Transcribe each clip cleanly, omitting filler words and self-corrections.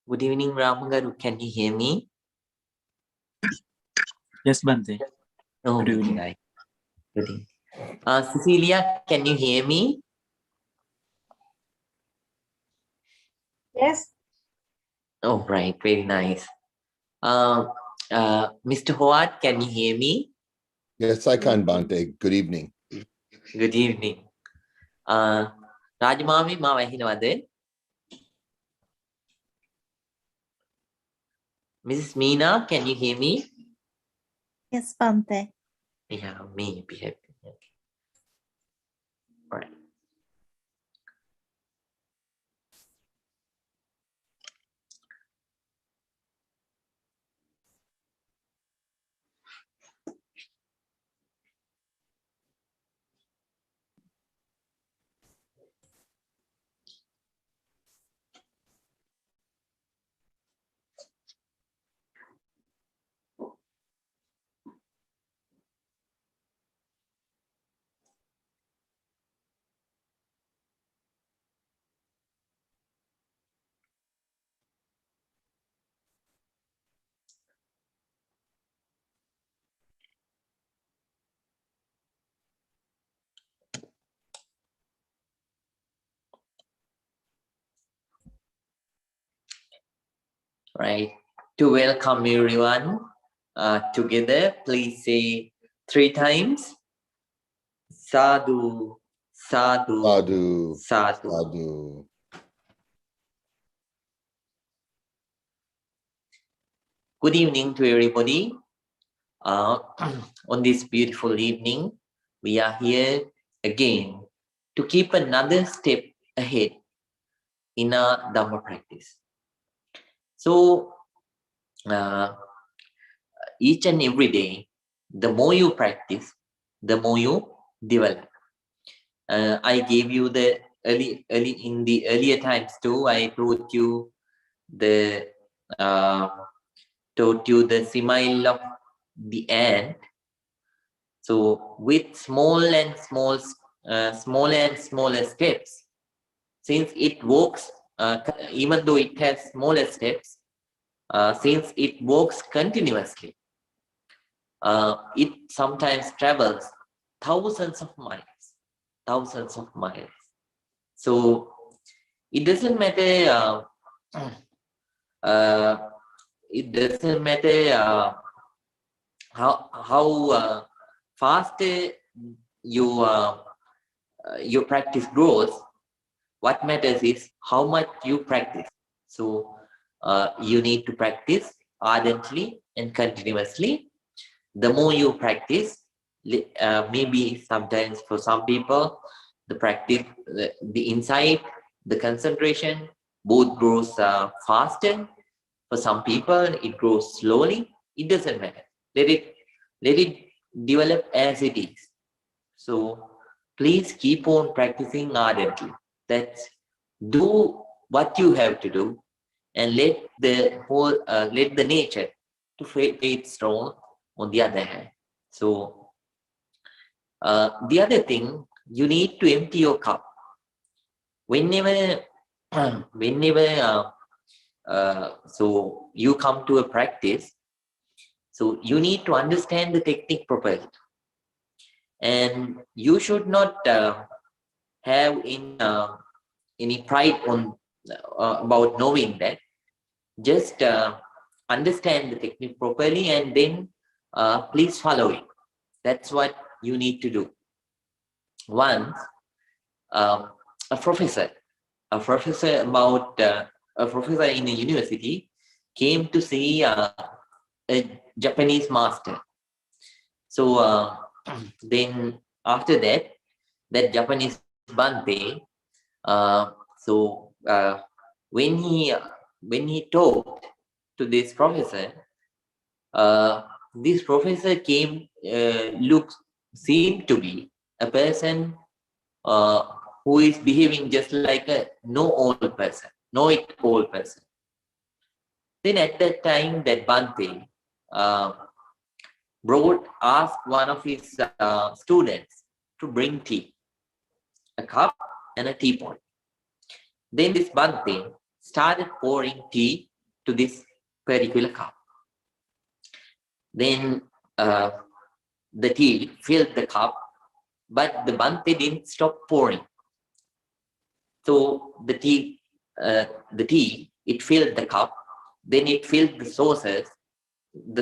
Good evening, Ramagaru. Can you hear me? Yes, Bante. Oh, Good evening. right. Good evening. Cecilia, can you hear me? Yes. Oh, right. Very nice. Mr. Howard, can you hear me? Yes, I can, Bante. Good evening. Good evening. Rajamami, ma wahinawade? Mrs. Meena, can you hear me? Yes, Bante. Yeah, me. Okay. All right. Right. To welcome everyone together, please say 3 times. Sadhu, sadhu, Sadhu, sadhu. sadhu. Good evening to everybody. On this beautiful evening, we are here again to keep another step ahead in our Dhamma practice. So, each and every day, the more you practice, the more you develop. I gave you the in the earlier times too. I taught you the simile of the ant. So with smaller and smaller steps, since it walks, even though it has smaller steps, since it walks continuously, it sometimes travels thousands of miles. So it doesn't matter. It doesn't matter how fast your practice grows. What matters is how much you practice. So you need to practice ardently and continuously. The more you practice, maybe sometimes for some people, the practice, the insight, the concentration, both grows faster. For some people, it grows slowly. It doesn't matter. Let it develop as it is. So please keep on practicing ardently. That's do what you have to do, and let the nature to play its role on the other hand. So the other thing, you need to empty your cup whenever so you come to a practice. So you need to understand the technique properly, and you should not have any pride on about knowing that. Just understand the technique properly, and then please follow it. That's what you need to do. Once a professor in a university came to see a Japanese master. So then after that Japanese Bante, when he talked to this professor seemed to be a person who is behaving just like a know-it-all person. Then at that time, that Bante asked one of his students to bring tea, a cup and a teapot. Then this Bante started pouring tea to this particular cup. Then the tea filled the cup, but the Bhante didn't stop pouring. So the tea, it filled the cup, then it filled the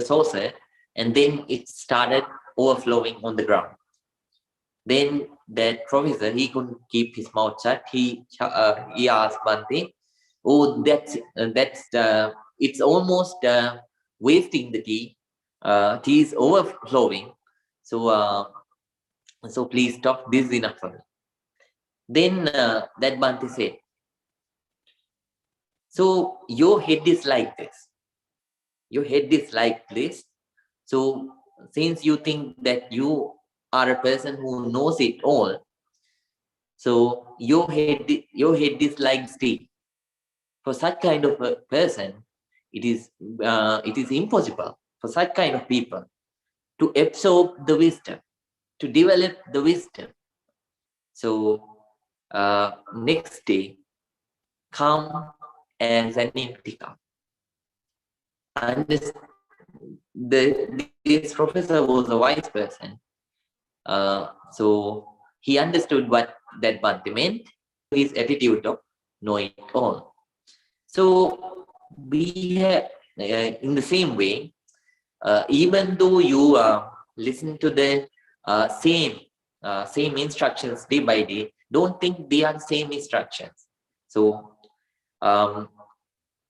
saucer, and then it started overflowing on the ground. Then that professor, he couldn't keep his mouth shut. He asked Bhante, "Oh, it's almost wasting the tea. Tea is overflowing. So please stop. This is enough for me." Then that Bhante said, "So your head is like this. Your head is like this. So since you think that you are a person who knows it all, so your head is like tea. For such kind of a person, it is impossible for such kind of people to absorb the wisdom, to develop the wisdom. So next day, come as an empty cup." And this professor was a wise person. So he understood what that Bhante meant, his attitude of know it all. So we have, in the same way, even though you listen to the same instructions day by day, don't think they are the same instructions. So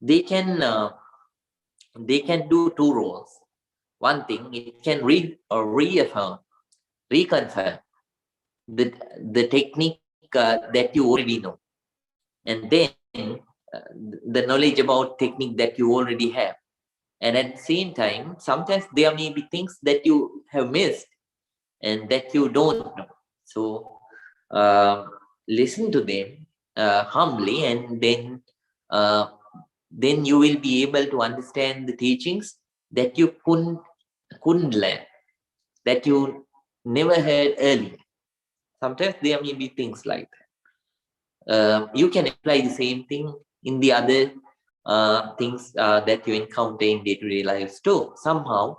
they can do two roles. One thing, it can reaffirm, reconfirm the technique that you already know, and then the knowledge about technique that you already have. And at the same time, sometimes there may be things that you have missed and that you don't know. So listen to them humbly, and then you will be able to understand the teachings that you couldn't learn, that you never heard earlier. Sometimes there may be things like that. You can apply the same thing in the other things that you encounter in day-to-day lives too. Somehow,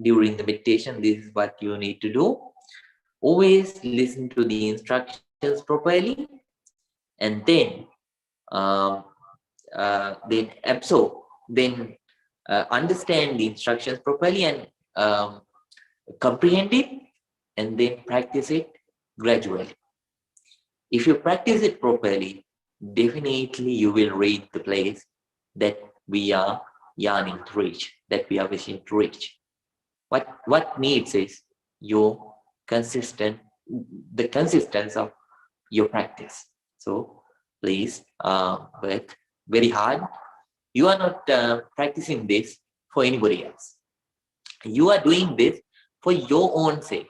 during the meditation, this is what you need to do. Always listen to the instructions properly, and then absorb, then understand the instructions properly, and comprehend it, and then practice it gradually. If you practice it properly, definitely you will reach the place that we are yearning to reach, that we are wishing to reach. What needs is your the consistency of your practice. So please work very hard. You are not practicing this for anybody else. You are doing this for your own sake.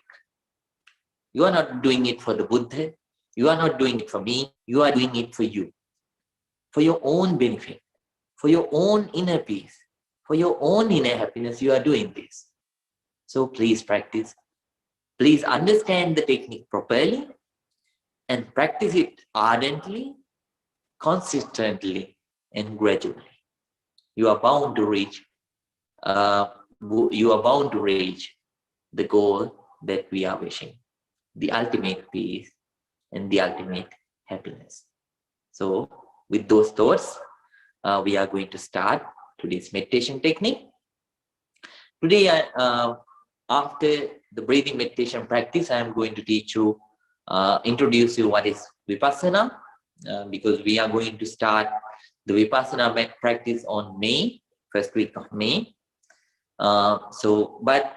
You are not doing it for the Buddha. You are not doing it for me. You are doing it for you, for your own benefit, for your own inner peace, for your own inner happiness. You are doing this. So please practice. Please understand the technique properly and practice it ardently, consistently, and gradually. You are bound to reach. The goal that we are wishing, the ultimate peace and the ultimate happiness. So with those thoughts, we are going to start today's meditation technique. Today, after the breathing meditation practice, I am going to introduce you what is Vipassana, because we are going to start the Vipassana practice on first week of May. But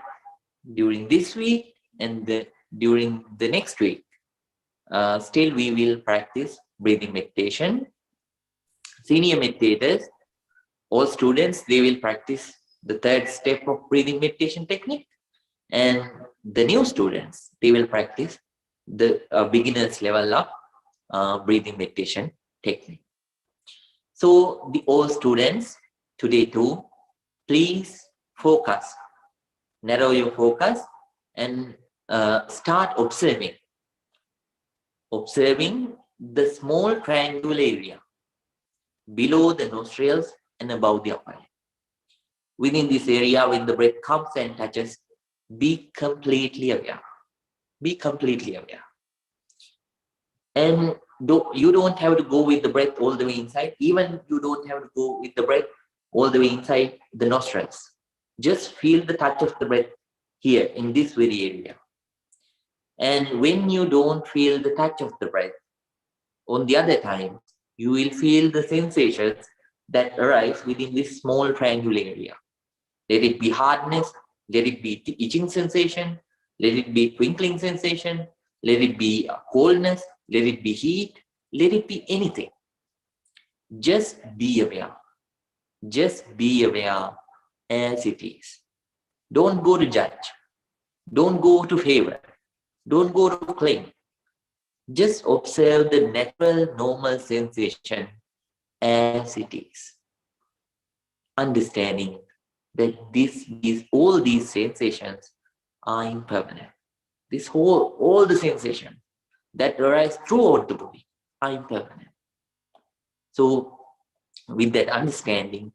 during this week and during the next week, still we will practice breathing meditation. Senior meditators, all students, they will practice the third step of breathing meditation technique. And the new students, they will practice the beginner's level of breathing meditation technique. So all students, today too, please focus, narrow your focus, and start observing the small triangular area below the nostrils and above the upper lip. Within this area, when the breath comes and touches, be completely aware. Be completely aware. And you don't have to go with the breath all the way inside. Even you don't have to go with the breath all the way inside the nostrils. Just feel the touch of the breath here in this very area. And when you don't feel the touch of the breath, on the other time, you will feel the sensations that arise within this small triangular area. Let it be hardness, let it be itching sensation, let it be twinkling sensation, let it be coldness, let it be heat, let it be anything. Just be aware. Just be aware as it is. Don't go to judge. Don't go to favor. Don't go to claim. Just observe the natural, normal sensation as it is. Understanding that all these sensations are impermanent. All the sensations that arise throughout the body are impermanent. So, with that understanding,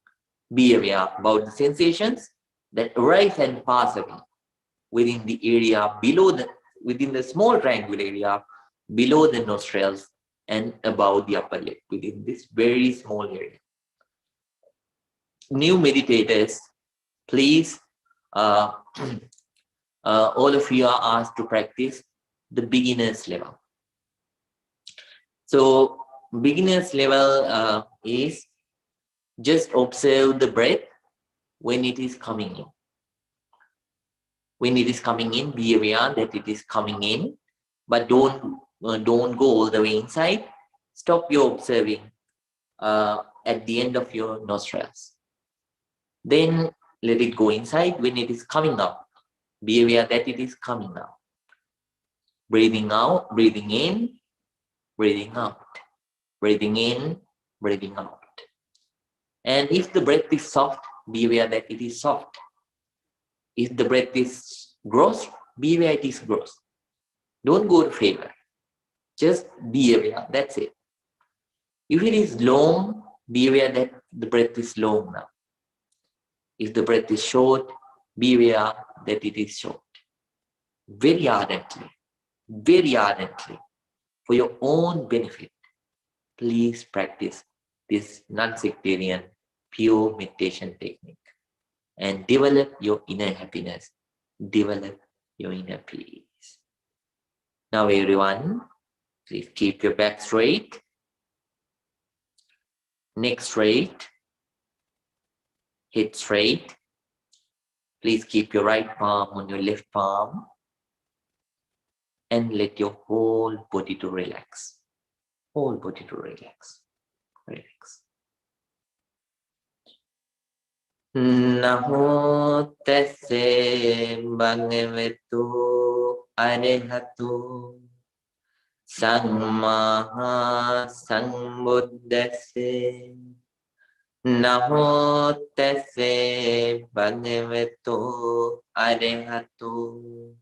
be aware about the sensations that arise and pass away within the area within the small triangular area below the nostrils and above the upper lip, within this very small area. New meditators, please, all of you are asked to practice the beginner's level. So, beginner's level is just observe the breath when it is coming in. When it is coming in, be aware that it is coming in, but don't go all the way inside. Stop your observing at the end of your nostrils. Then let it go inside. When it is coming out, be aware that it is coming out. Breathing out, breathing in, breathing out. Breathing in, breathing out. And if the breath is soft, be aware that it is soft. If the breath is gross, be aware it is gross. Don't go to favor. Just be aware. That's it. If it is long, be aware that the breath is long now. If the breath is short, be aware that it is short. Very ardently, for your own benefit, please practice this non-sectarian, pure meditation technique and develop your inner happiness, develop your inner peace. Now, everyone, please keep your back straight, neck straight, head straight. Please keep your right palm on your left palm and let your whole body to relax. Whole body to relax. Relax. Namo tassa bhagavato arahato samma sambuddhassa. Namo tassa bhagavato arahato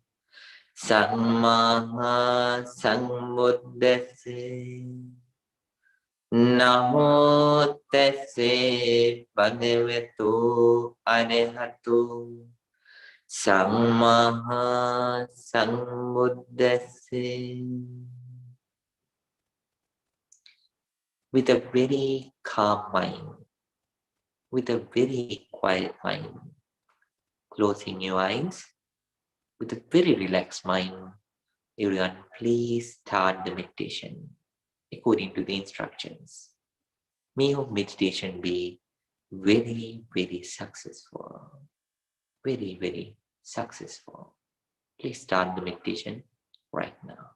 samma sambuddhassa. Namo tassa bhagavato arahato samma sambuddhassa. With a very calm mind, with a very quiet mind, closing your eyes, with a very relaxed mind, everyone, please start the meditation according to the instructions. May your meditation be very, very successful. Very, very successful. Please start the meditation right now.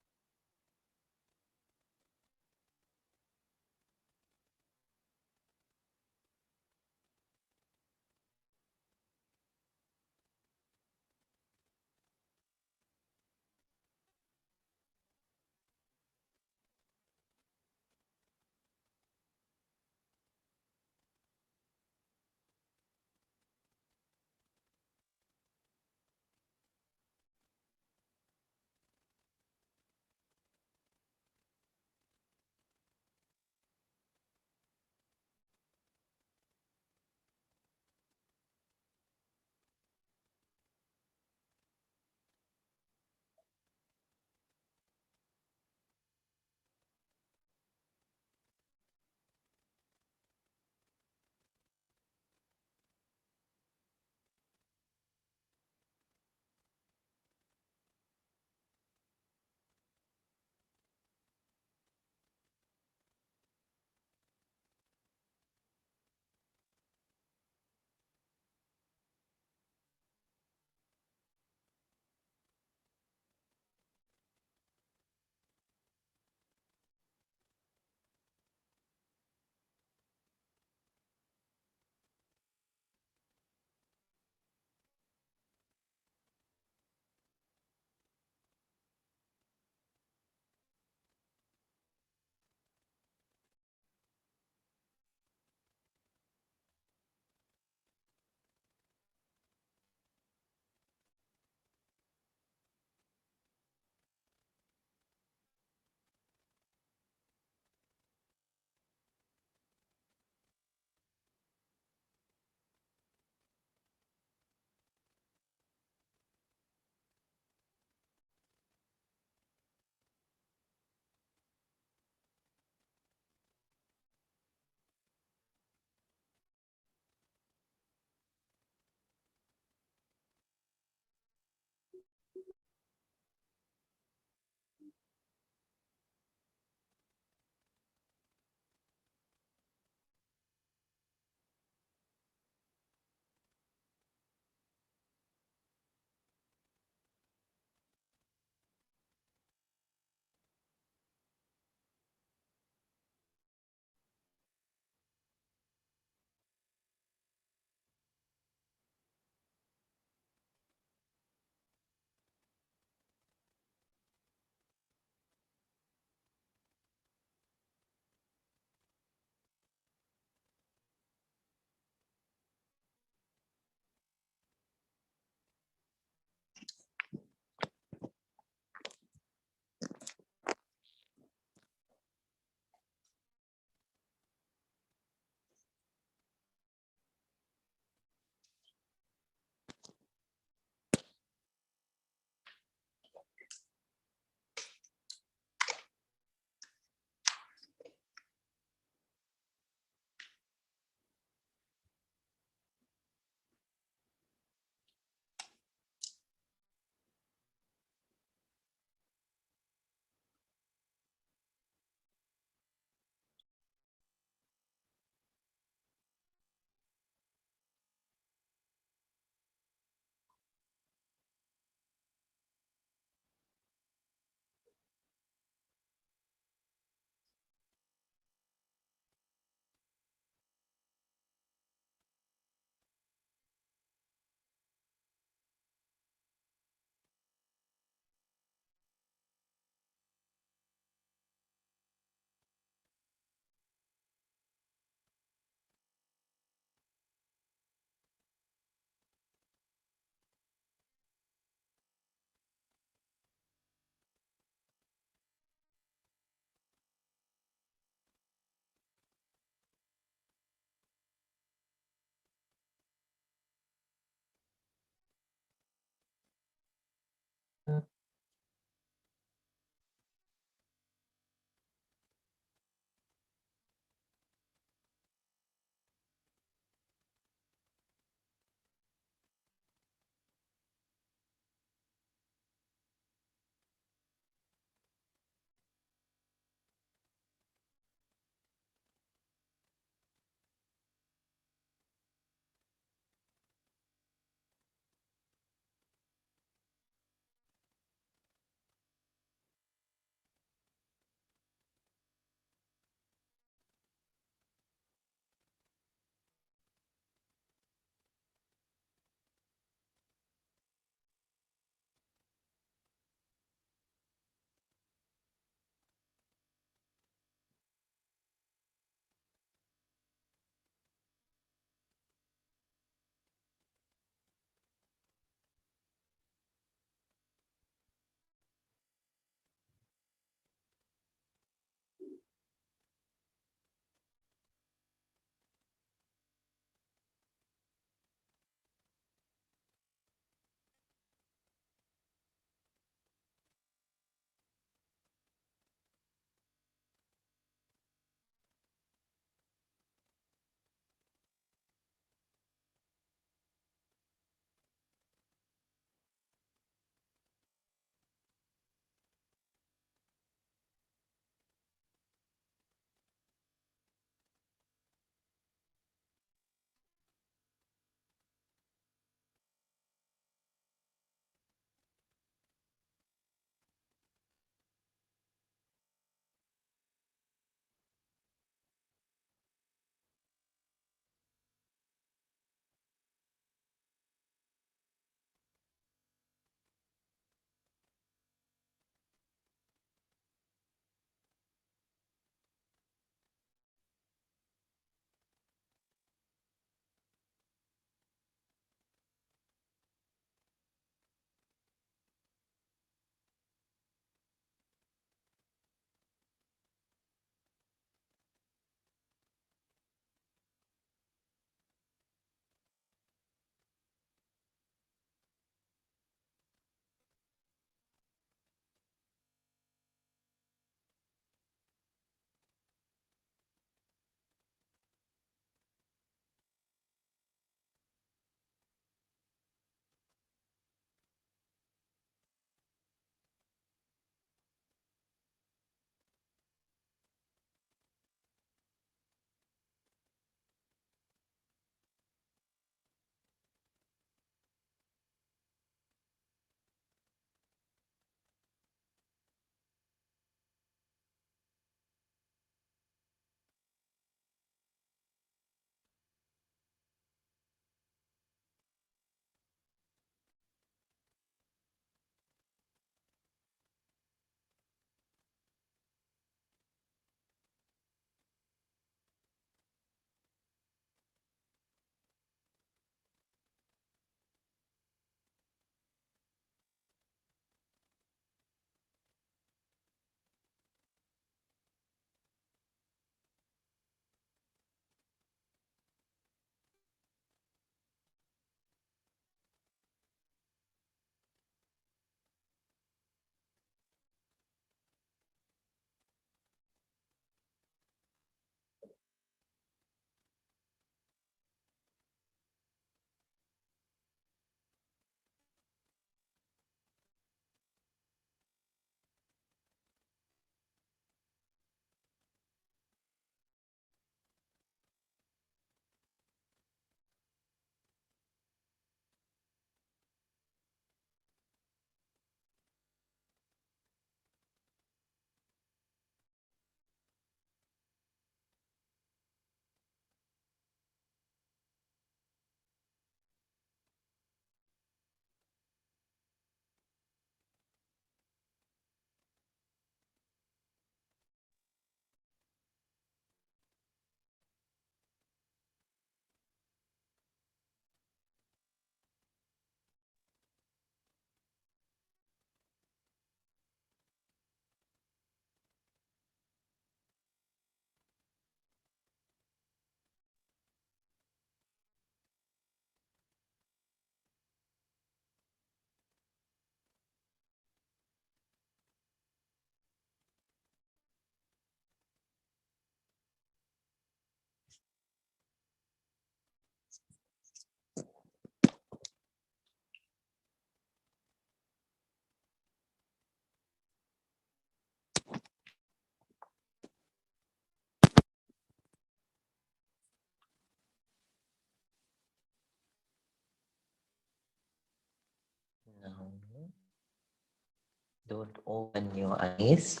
Don't open your eyes.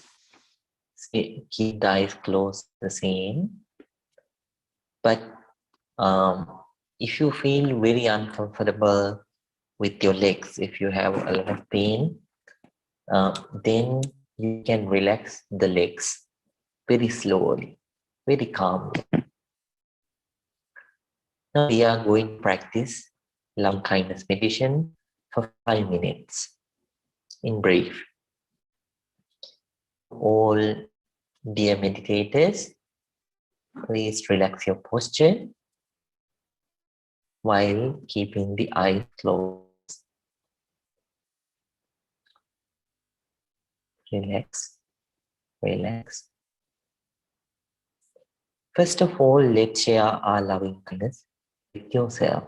Keep the eyes closed the same. But if you feel very uncomfortable with your legs, if you have a lot of pain, then you can relax the legs very slowly, very calmly. Now we are going to practice loving kindness meditation for 5 minutes in brief. All dear meditators, please relax your posture while keeping the eyes closed. Relax, relax. First of all, let's share our loving kindness with yourself,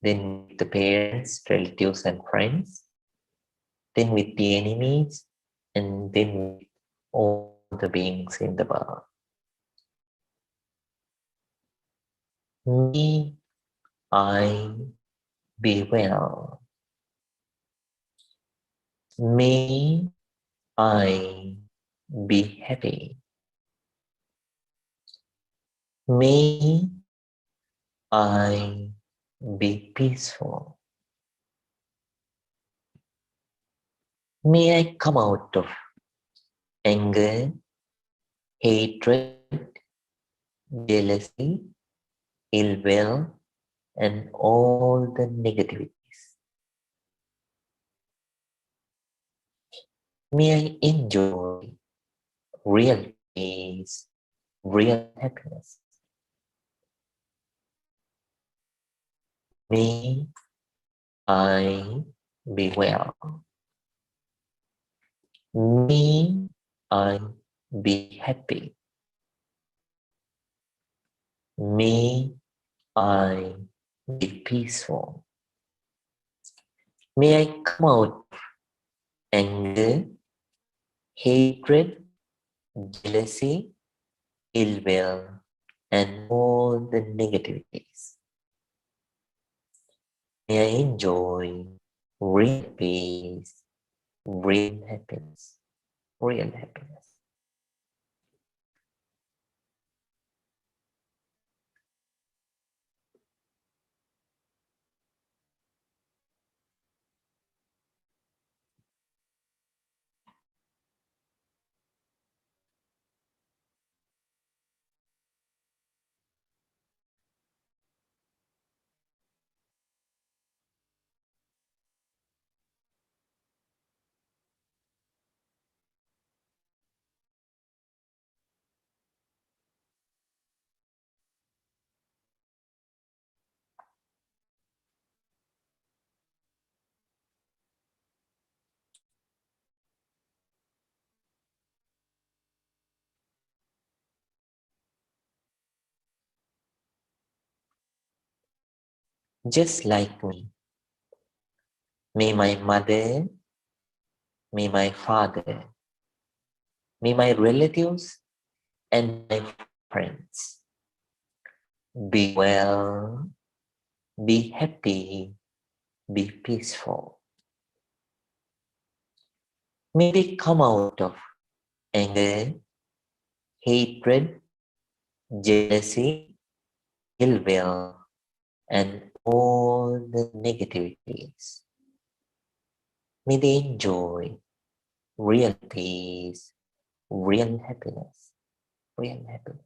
then with the parents, relatives, and friends, then with the enemies, and then with all the beings in the world. May I be well. May I be happy. May I be peaceful. May I come out of anger, hatred, jealousy, ill will, and all the negativities. May I enjoy real peace, real happiness. May I be well. May I be happy. May I be peaceful. May I come out of anger, hatred, jealousy, ill will, and all the negativities. May I enjoy real peace, real happiness, real happiness. Just like me, may my mother, may my father, may my relatives and my friends be well, be happy, be peaceful. May they come out of anger, hatred, jealousy, ill will, and all the negativities. May they enjoy real peace, real happiness, real happiness.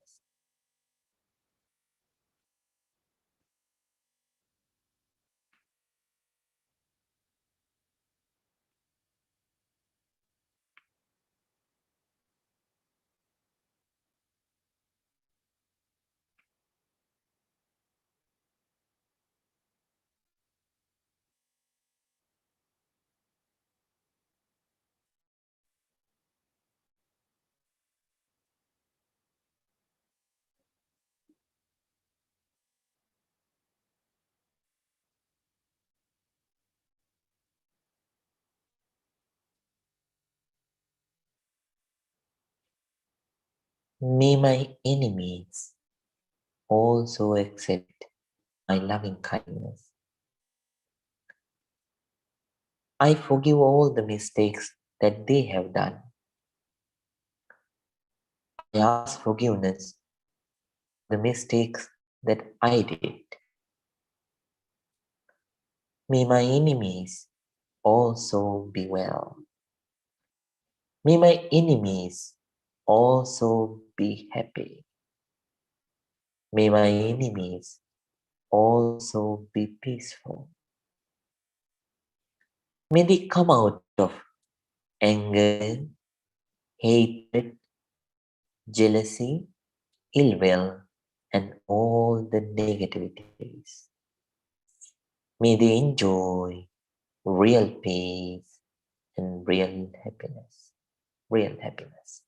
May my enemies also accept my loving kindness. I forgive all the mistakes that they have done. I ask forgiveness for the mistakes that I did. May my enemies also be well. May my enemies also be happy. May my enemies also be peaceful. May they come out of anger, hatred, jealousy, ill will, and all the negativities. May they enjoy real peace and real happiness. Real happiness.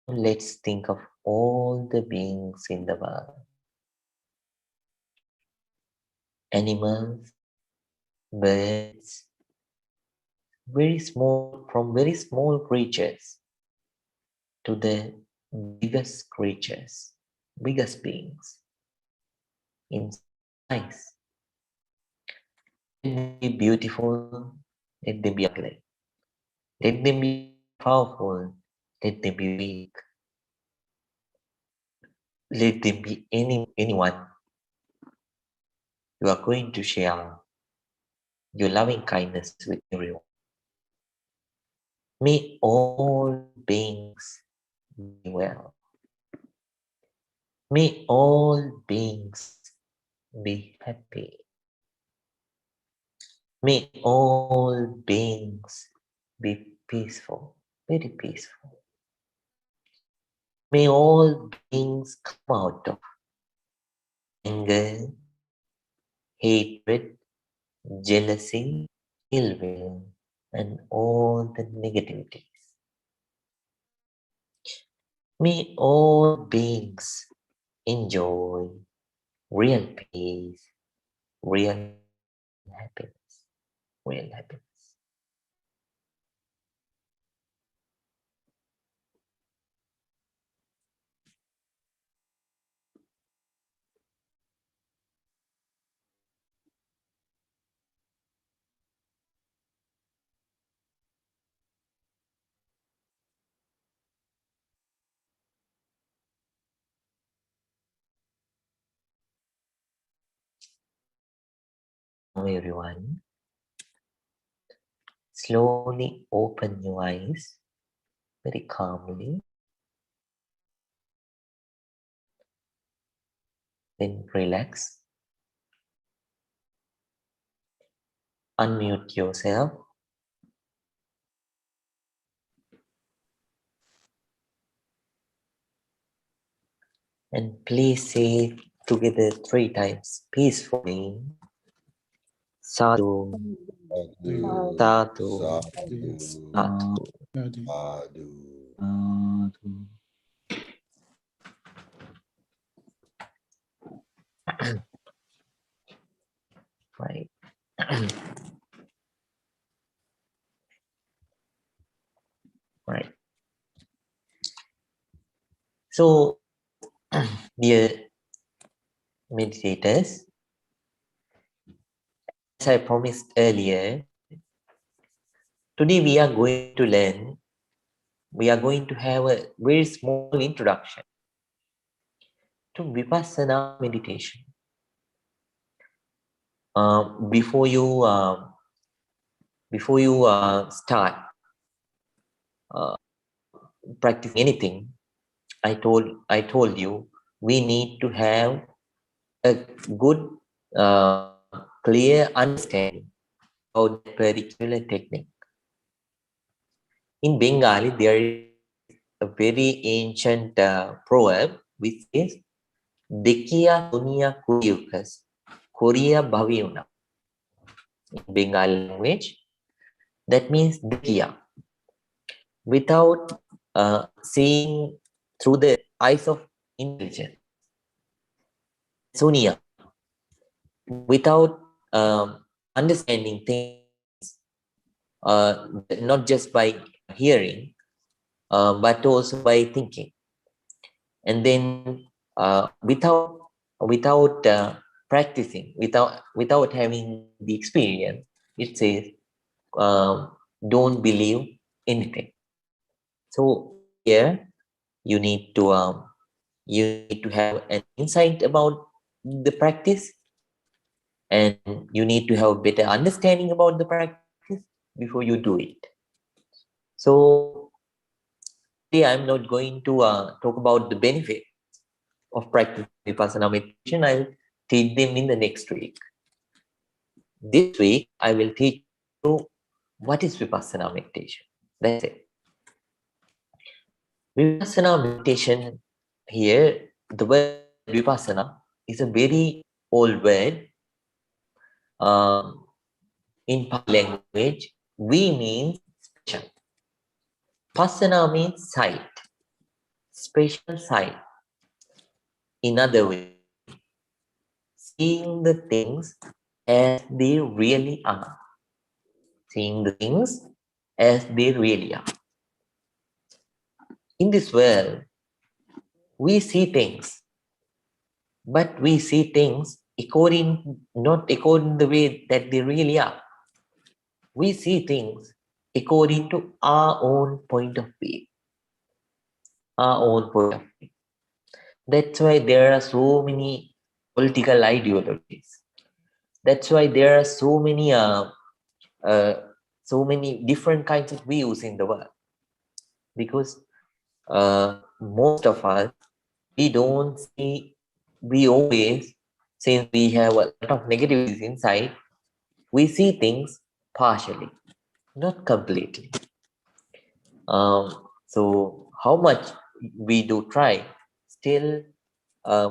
Let's think of all the beings in the world. Animals, birds, from very small creatures to the biggest creatures, biggest beings in size. Let them be beautiful, let them be ugly. Let them be powerful, let them be weak. Let them be anyone. You are going to share your loving kindness with everyone. May all beings be well. May all beings be happy. May all beings be peaceful, very peaceful. May all beings come out of anger, hatred, jealousy, ill will, and all the negativities. May all beings enjoy real peace, real happiness, real happiness. Now everyone, slowly open your eyes very calmly. Then relax. Unmute yourself. And please say together 3 times peacefully. Sadhu, Sadhu, sadhu, sadhu, sadhu. sadhu. Right. Right. So, dear meditators, as I promised earlier, today we are going to learn, we are going to have a very small introduction to Vipassana meditation. Before you start practicing anything, I told you we need to have a good, clear understanding of that particular technique. In Bengali, there is a very ancient proverb which says, "Dekiya dunia kuriukas, Korea bhaviuna." In Bengali language, that means Dekiya. Without seeing through the eyes of intelligence, sunya, without understanding things, not just by hearing, but also by thinking. And then without practicing, without having the experience, it says, don't believe anything. So here you need to have an insight about the practice, and you need to have better understanding about the practice before you do it. So today I'm not going to talk about the benefit of practice vipassana meditation. I'll teach them in the next week. This week I will teach you what is vipassana meditation. That's it. Vipassana meditation, here the word vipassana is a very old word. In Pali language, we means special. Passana means sight, special sight. In other words, seeing the things as they really are. Seeing the things as they really are. In this world, we see things, but we see things not according to the way that they really are. We see things according to our own point of view. Our own point of view. That's why there are so many political ideologies. That's why there are so many different kinds of views in the world. Because most of us, we always, since we have a lot of negativities inside, we see things partially, not completely. So how much we do try, still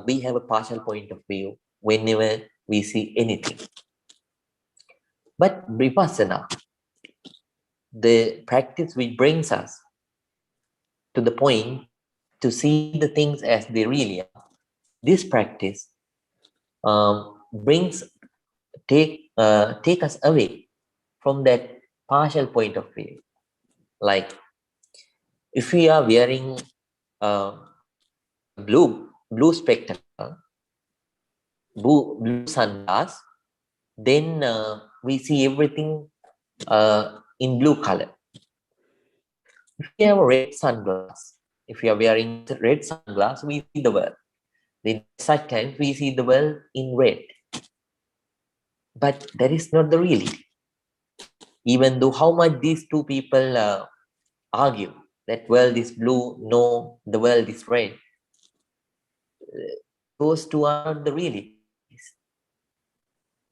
we have a partial point of view whenever we see anything. But vipassana, the practice which brings us to the point to see the things as they really are, this practice take us away from that partial point of view. Like if we are wearing blue spectacle, blue sunglass, then we see everything in blue color. If we have a red sunglass, if we are wearing red sunglass, we see the world. Then such times we see the world in red. But that is not the reality. Even though how much these two people argue that world is blue, no, the world is red. Those two are not the realities.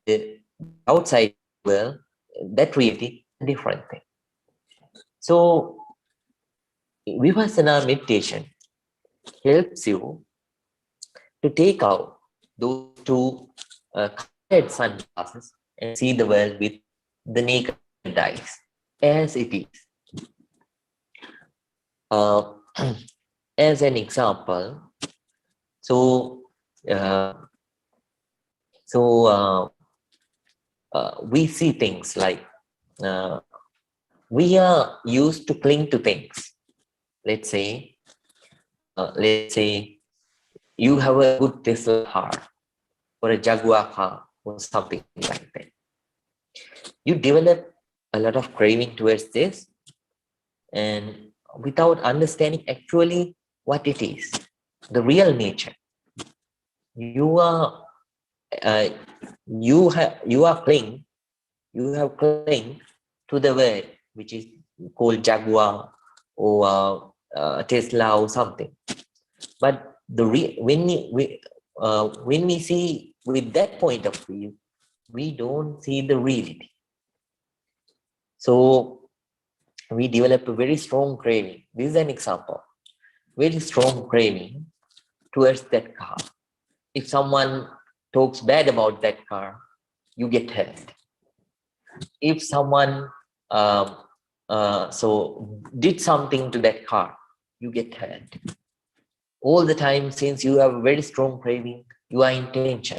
The outside world, that reality, is a different thing. So Vipassana meditation helps you to take out those two colored sunglasses and see the world with the naked eyes as it is. As an example, we see things like we are used to cling to things. Let's say you have a good Tesla car or a Jaguar car or something like that. You develop a lot of craving towards this, and without understanding actually what it is, the real nature, you have cling to the word which is called Jaguar or Tesla or something. But when we see with that point of view, we don't see the reality. So we develop a very strong craving. This is an example. Very strong craving towards that car. If someone talks bad about that car, you get hurt. If someone did something to that car, you get tired. All the time, since you have a very strong craving, you are in tension.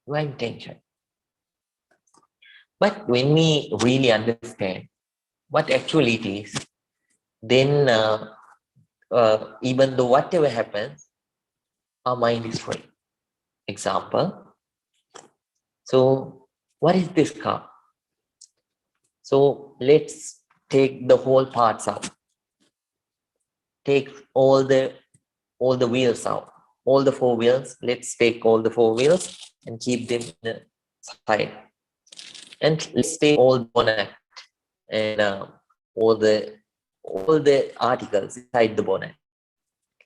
You are in tension. But when we really understand what actually it is, then even though whatever happens, our mind is free. Example. So what is this car? So let's take the whole parts out. Take all the wheels out. All the 4 wheels. Let's take all the 4 wheels and keep them in the side. And let's take all the bonnet and all the articles inside the bonnet.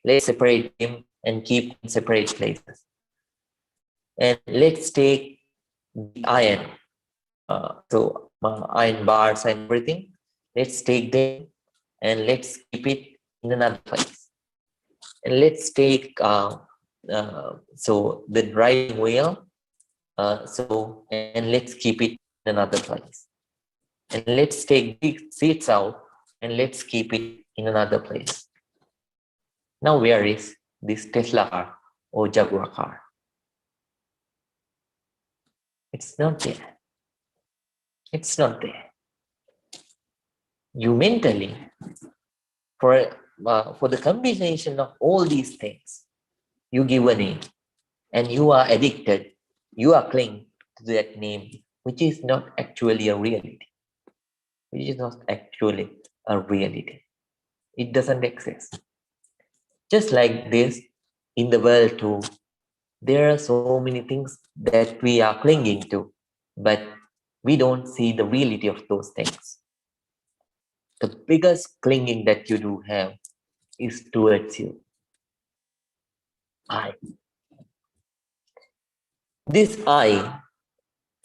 Let's separate them and keep in separate places. And let's take the iron. Iron bars and everything. Let's take them and let's keep it in another place. And let's take the driving wheel. And let's keep it in another place. And let's take the seats out and let's keep it in another place. Now where is this Tesla car or Jaguar car? It's not there. It's not there. You mentally, for the combination of all these things, you give a name and you are addicted, you are clinging to that name, which is not actually a reality. Which is not actually a reality. It doesn't exist. Just like this, in the world too, there are so many things that we are clinging to, but we don't see the reality of those things. The biggest clinging that you do have is towards you. I. This I,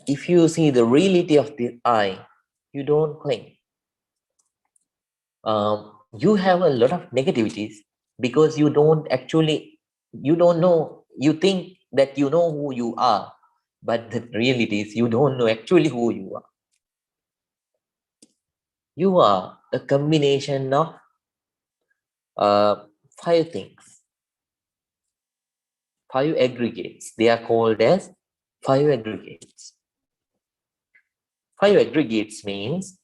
if you see the reality of this I, you don't cling. You have a lot of negativities because you don't know, you think that you know who you are, but the reality is you don't know actually who you are. You are a combination of 5 things, 5 aggregates. They are called as 5 aggregates. 5 aggregates means,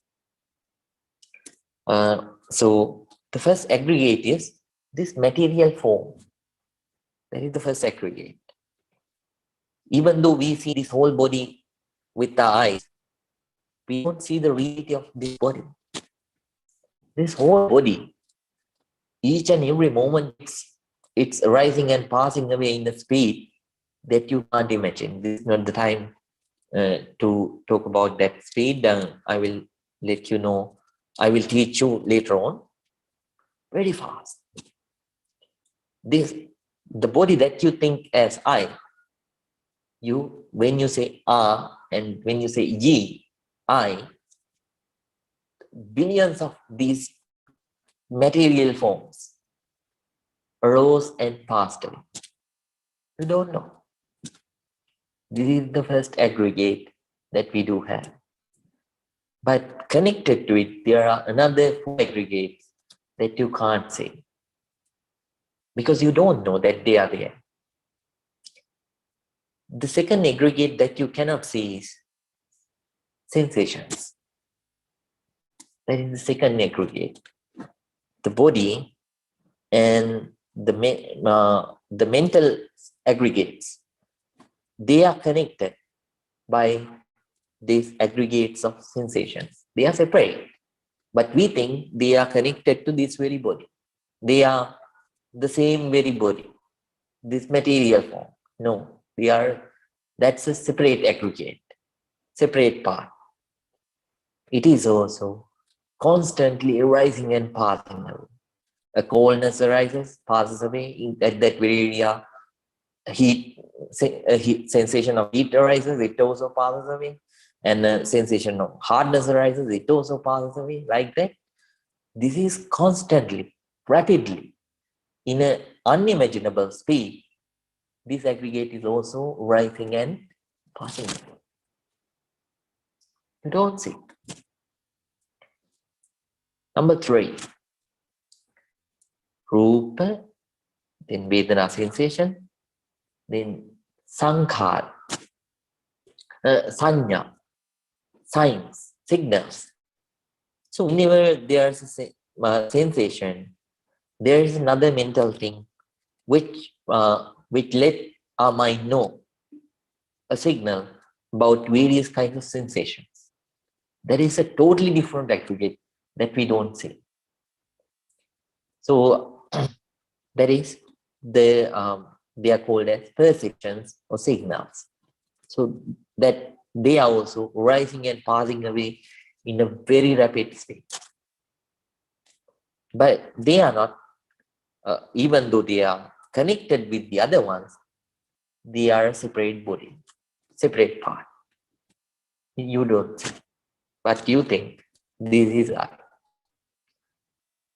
so the first aggregate is this material form. That is the first aggregate. Even though we see this whole body with the eyes, we don't see the reality of this body. This whole body, each and every moment, it's rising and passing away in the speed that you can't imagine. This is not the time to talk about that speed. I will let you know. I will teach you later on. Very fast. The body that you think as I, when you say and when you say ye, I, billions of these material forms arose and passed away. You don't know. This is the first aggregate that we do have. But connected to it, there are another 4 aggregates that you can't see because you don't know that they are there. The second aggregate that you cannot see is sensations. That is the second aggregate. The body and the mental aggregates, they are connected by these aggregates of sensations. They are separate, but we think they are connected to this very body. They are the same very body, this material form. No, that's a separate aggregate, separate part. It is also constantly arising and passing away. A coldness arises, passes away. At that very area, sensation of heat arises, it also passes away. And a sensation of hardness arises, it also passes away. Like that, this is constantly, rapidly, in an unimaginable speed. This aggregate is also rising and passing away. You don't see. Number 3. Rupa, then Vedana sensation, then Sankhara, Sanya, signs, signals. So whenever there's a sensation, there is another mental thing which let our mind know a signal about various kinds of sensations. That is a totally different aggregate that we don't see. So that is they are called as perceptions or signals. So that they are also rising and passing away in a very rapid state. But they are not, even though they are connected with the other ones, they are a separate body, separate part. You don't see, but you think this is I.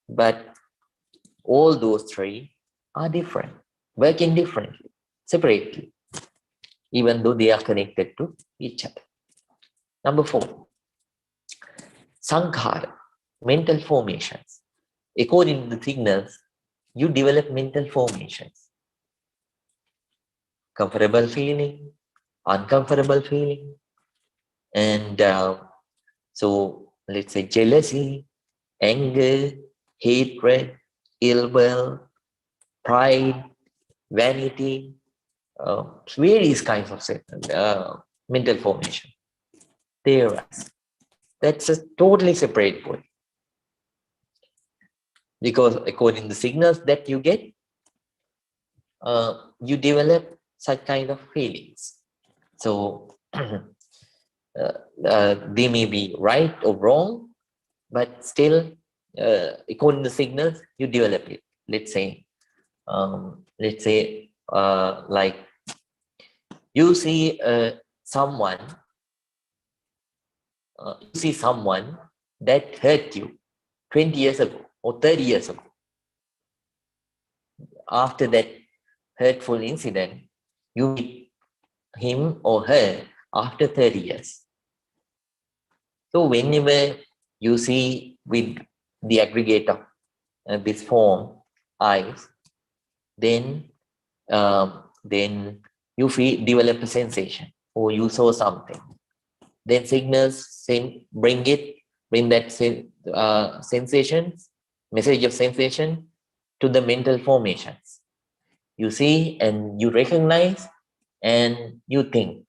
But all those three are different, working differently, separately, even though they are connected to each other. Number 4, Sankhara, mental formations. According to the signals, you develop mental formations. Comfortable feeling, uncomfortable feeling, and so let's say jealousy, anger, hatred, ill will, pride, vanity, various kinds of mental formation. They arise. That's a totally separate body. Because according to the signals that you get, you develop such kind of feelings. So they may be right or wrong, but still, according to the signals, you develop it. Let's say, like you see someone that hurt you 20 years ago or 30 years ago. After that hurtful incident, you meet him or her after 30 years. So whenever you see with the aggregate of this form, eyes, then you develop a sensation, or you saw something. Then signals bring that sensations, message of sensation to the mental formations. You see and you recognize and you think,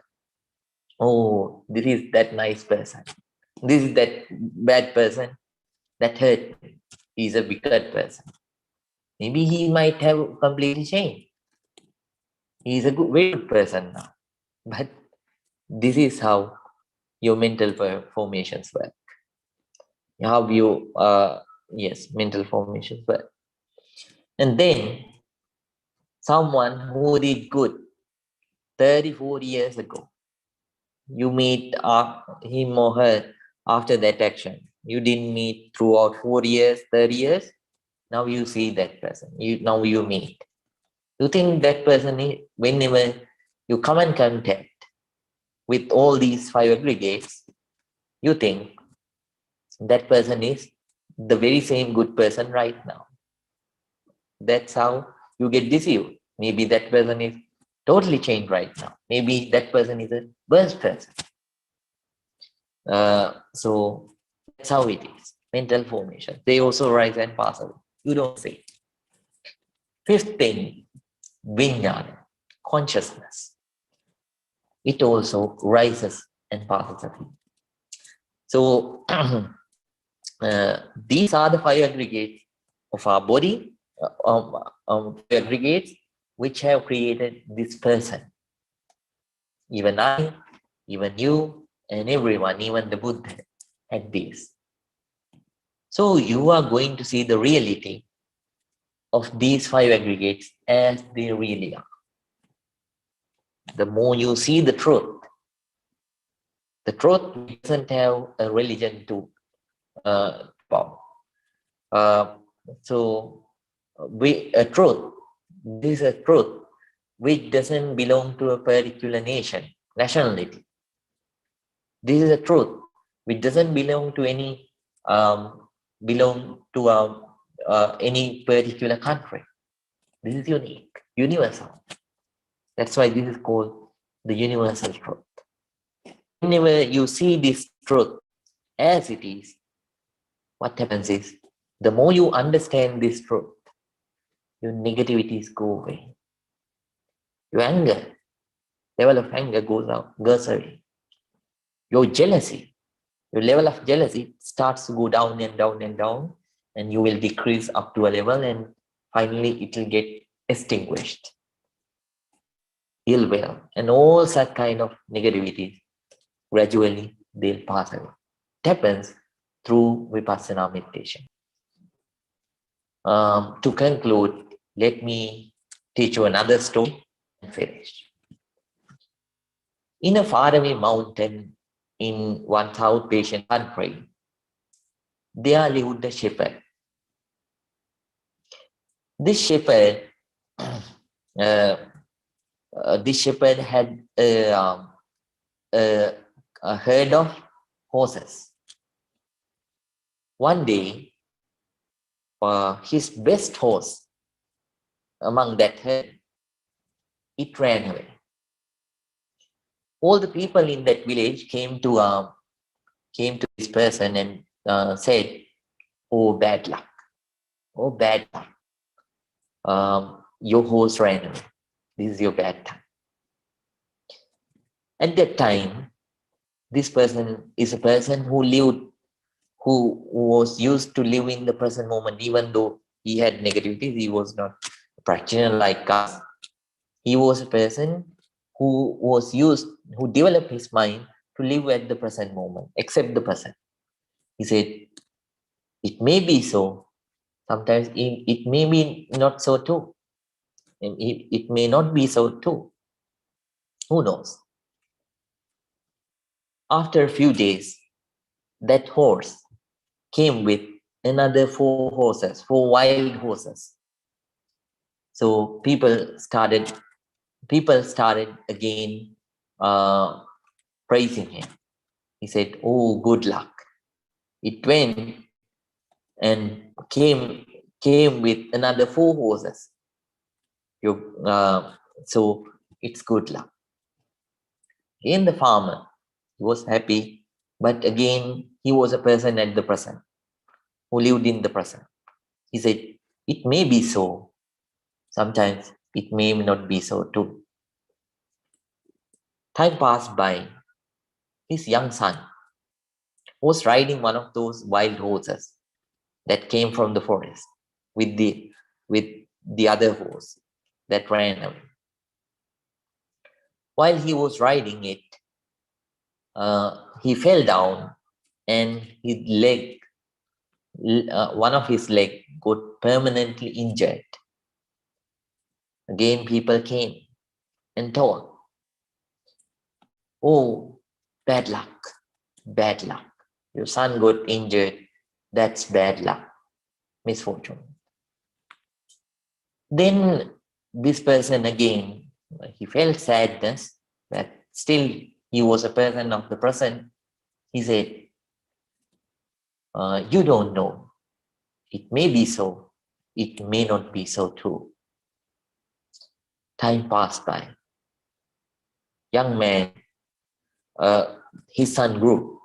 oh, this is that nice person. This is that bad person that hurt me. He's a wicked person. Maybe he might have completely changed. He's a very good person now. But this is how your mental formations work. How you, mental formations work. And then someone who did good 34 years ago, you meet him or her after that action. You didn't meet throughout 4 years, 30 years. Now you see that person. Now you meet. You think that person is, whenever you come in contact with all these 5 aggregates, you think that person is the very same good person right now. That's how you get deceived. Maybe that person is totally changed right now. Maybe that person is a worse person. So that's how it is. Mental formation. They also rise and pass away. You don't see. 5th thing, Vijnana, consciousness. It also rises and passes away. So these are the 5 aggregates of our body, aggregates which have created this person. Even I, even you, and everyone, even the Buddha had this. So you are going to see the reality of these 5 aggregates as they really are. The more you see the truth doesn't have a religion to power. This is a truth which doesn't belong to a particular nationality. This is a truth which doesn't belong to any any particular country. This is unique, universal. That's why this is called the universal truth. Whenever you see this truth as it is, what happens is, the more you understand this truth, your negativities go away. Your anger, level of anger goes away. Your jealousy, your level of jealousy starts to go down and down and down, and you will decrease up to a level, and finally it will get extinguished. Ill will, and all such kind of negativities, gradually they'll pass away. It happens through Vipassana meditation. To conclude, let me teach you another story and finish. In a faraway mountain in one South Asian country, there lived a shepherd. This shepherd, had a herd of horses. One day, his best horse among that herd, it ran away. All the people in that village came to this person and said, "Oh, bad luck! Oh, bad luck! Your horse ran away. This is your bad time." At that time, this person is a person who was used to live in the present moment, even though he had negativities. He was not a practitioner like us. He was a person who developed his mind to live at the present moment, accept the present. He said, it may be so, sometimes it may be not so too, and it may not be so too. Who knows? After a few days, that horse came with another 4 horses, 4 wild horses. So people started again praising him. He said, "Oh, good luck. It went and came with another 4 horses. So it's good luck." Again, the farmer, he was happy, but again, he was a person at the present, who lived in the present. He said, it may be so. Sometimes it may not be so too. Time passed by. His young son was riding one of those wild horses that came from the forest with the other horse that ran away. While he was riding it, he fell down and his leg, one of his legs got permanently injured. Again, people came and told, "Oh, bad luck, bad luck. Your son got injured. That's bad luck, misfortune." Then this person again, he felt sadness, but still he was a person of the present. He said, "You don't know. It may be so. It may not be so too." Time passed by. Young man, his son grew.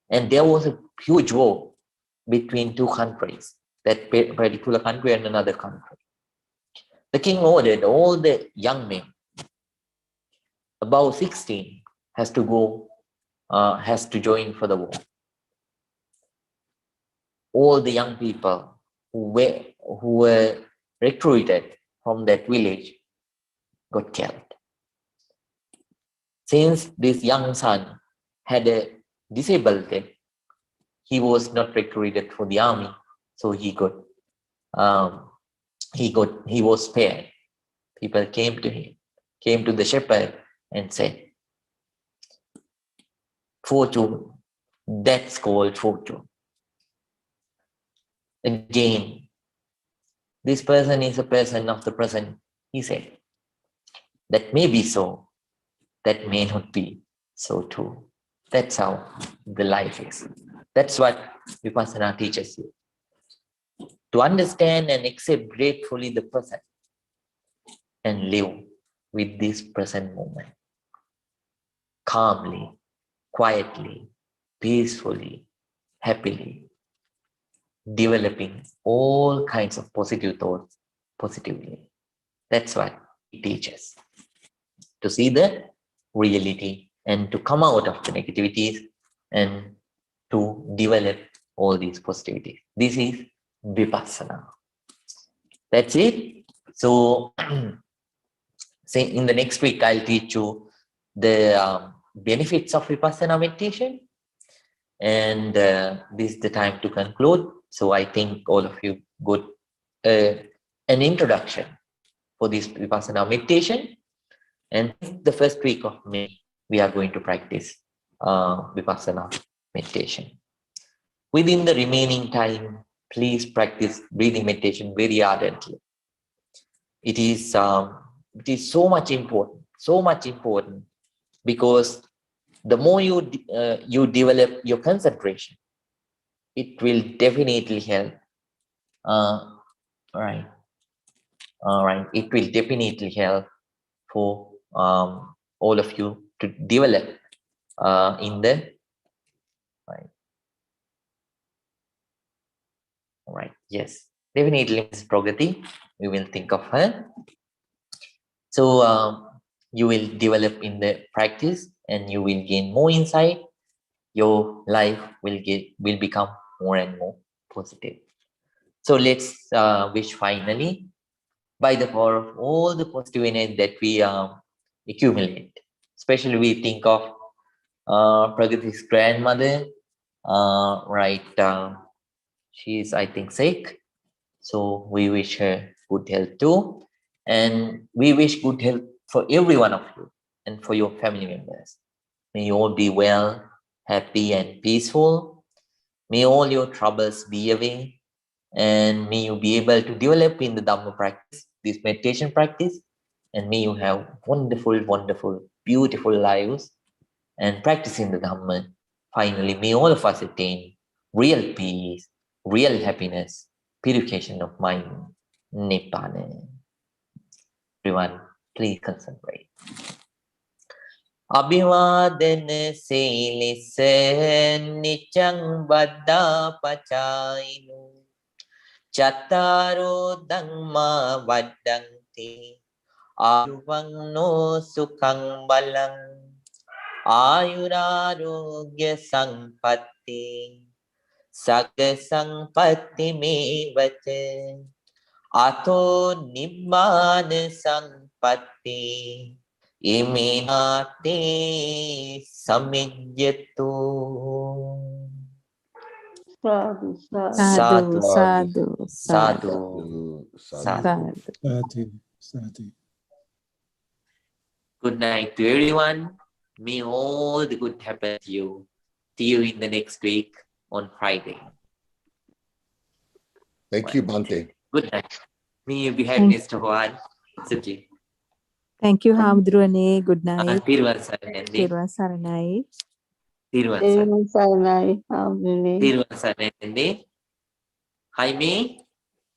And there was a huge war between 2 countries, that particular country and another country. The king ordered all the young men above 16 has to join for the war. All the young people who were recruited from that village got killed. Since this young son had a disability, he was not recruited for the army, so he was spared. People came to the shepherd and said, "Fortune, that's called fortune." Again, this person is a person of the present. He said, that may be so, that may not be so too. That's how the life is. That's what Vipassana teaches you. to understand and accept gratefully the present and live with this present moment calmly, quietly, peacefully, happily, developing all kinds of positive thoughts positively. That's what it teaches. To see the reality and to come out of the negativities and to develop all these positivities. This is Vipassana. That's it. So, say in the next week, I'll teach you the benefits of Vipassana meditation. And this is the time to conclude. So I think all of you got an introduction for this Vipassana meditation. And the first week of May, we are going to practice Vipassana meditation. Within the remaining time, please practice breathing meditation very ardently. It is so much important, because the more you develop your concentration, it will definitely help. All right. It will definitely help for all of you to develop in the right. All right. Yes, definitely, Ms. Pragati. We will think of her. So you will develop in the practice, and you will gain more insight. Your life will become more and more positive. So let's wish finally, by the power of all the positive energy that we accumulate. Especially we think of Pragati's grandmother, right? She is, I think, sick. So we wish her good health too. And we wish good health for every one of you and for your family members. May you all be well, happy and peaceful. May all your troubles be away. And may you be able to develop in the Dhamma practice, this meditation practice. And may you have wonderful, wonderful, beautiful lives and practicing the Dhamma. Finally, may all of us attain real peace, real happiness, purification of mind, Nibbana. Everyone, please concentrate. Abhivadana silisa nichang vada pachainu Chattaro dhamma vaddanti ayuvang no sukhang balang Ayurarogya sampatti Sakya sampatti me vate Ato nibbana sampatti Iminati samijjatu Sadhu, Sadhu, sadhu. Sadhu, sadhu, sadhu. sadhu. Sadhu. Good night to everyone. May all the good happen to you. See you in the next week on Friday. Thank you, Bhante. Good night. May you be happy, Mr. Juan. Suki. Thank you, Hamdrone. Good night. Tiruvan Saranandi. Tiruvan Saranai. Tiruvan Devan Saranai, Hamduni. Saranandi. Jaime,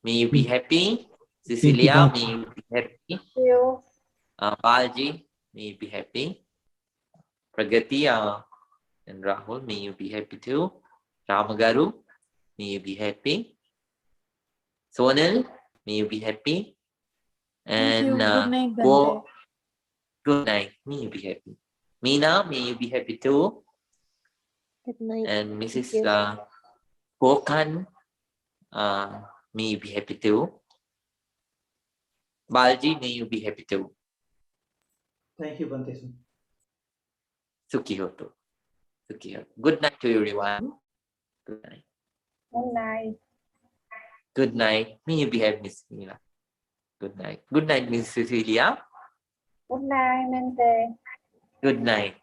may you be happy. Cecilia, may you be happy. Balji, may you be happy. Pragati and Rahul, may you be happy too. Ramagaru, may you be happy. Sonal, may you be happy. And Good night, Bo, good night, may you be happy. Meena, may you be happy too. Good night. And Mrs. Pokan, may you be happy too. Balji, may you be happy too. Thank you, Bhante. Sukihoto. Sukihoto. Good night to everyone. Good night. Good night. Good night. May you be happy, Miss Meena. Good night. Good night, Miss Cecilia. Good night, Mente. Good night.